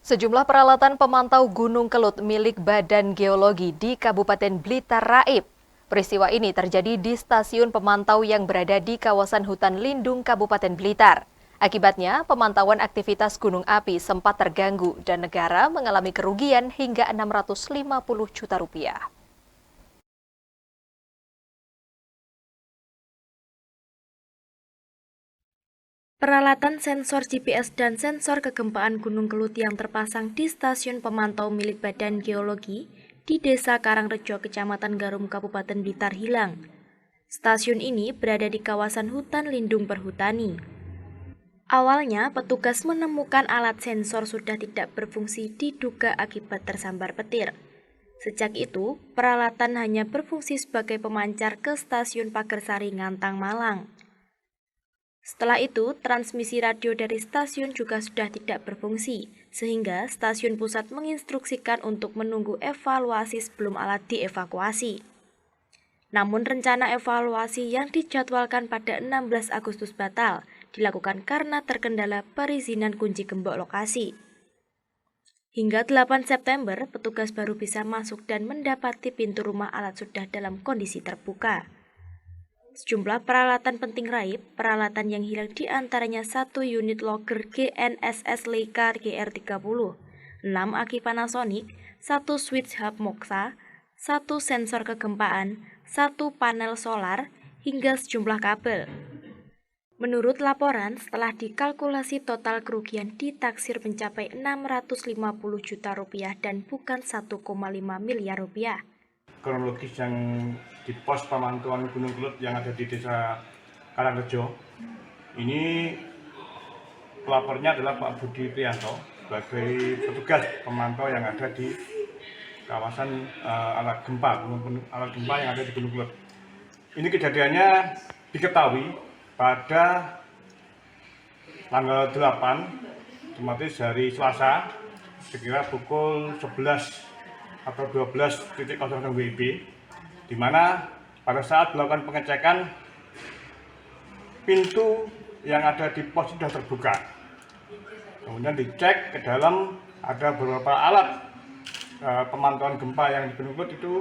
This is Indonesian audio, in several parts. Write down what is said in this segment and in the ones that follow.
Sejumlah peralatan pemantau Gunung Kelut milik Badan Geologi di Kabupaten Blitar raib. Peristiwa ini terjadi di stasiun pemantau yang berada di kawasan hutan lindung Kabupaten Blitar. Akibatnya, pemantauan aktivitas gunung api sempat terganggu dan negara mengalami kerugian hingga 650 juta rupiah. Peralatan sensor GPS dan sensor kegempaan Gunung Kelut yang terpasang di stasiun pemantau milik Badan Geologi di Desa Karangrejo, Kecamatan Garum, Kabupaten Blitar hilang. Stasiun ini berada di kawasan hutan lindung perhutani. Awalnya, petugas menemukan alat sensor sudah tidak berfungsi diduga akibat tersambar petir. Sejak itu, peralatan hanya berfungsi sebagai pemancar ke stasiun Pagersari, Ngantang, Malang. Setelah itu, transmisi radio dari stasiun juga sudah tidak berfungsi, sehingga stasiun pusat menginstruksikan untuk menunggu evaluasi sebelum alat dievakuasi. Namun rencana evaluasi yang dijadwalkan pada 16 Agustus batal, dilakukan karena terkendala perizinan kunci gembok lokasi. Hingga 8 September, petugas baru bisa masuk dan mendapati pintu rumah alat sudah dalam kondisi terbuka. Sejumlah peralatan penting raib, peralatan yang hilang diantaranya 1 unit logger GNSS Leica GR30, 6 aki Panasonic, 1 switch hub Moxa, 1 sensor kegempaan, 1 panel solar, hingga sejumlah kabel. Menurut laporan, setelah dikalkulasi total kerugian ditaksir mencapai 650 juta rupiah dan bukan 1,5 miliar rupiah. Kronologis yang di pos pemantauan Gunung Kelut yang ada di Desa Karangrejo, ini pelapornya adalah Pak Budi Prianto sebagai petugas pemantau yang ada di kawasan alat gempa yang ada di Gunung Kelut. Ini kejadiannya diketahui pada tanggal 8, otomatis hari Selasa, sekira pukul 11 atau 12.00 WIB, di mana pada saat melakukan pengecekan pintu yang ada di pos sudah terbuka. Kemudian dicek ke dalam, ada beberapa alat pemantauan gempa yang di Gunung Kelut itu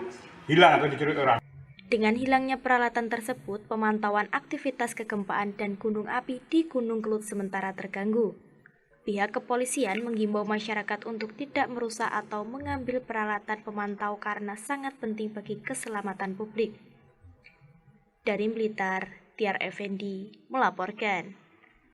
hilang atau dicuri orang. Dengan hilangnya peralatan tersebut, pemantauan aktivitas kegempaan dan gunung api di Gunung Kelut sementara terganggu. Pihak kepolisian menghimbau masyarakat untuk tidak merusak atau mengambil peralatan pemantau karena sangat penting bagi keselamatan publik. Dari Blitar, Tiar Effendi melaporkan.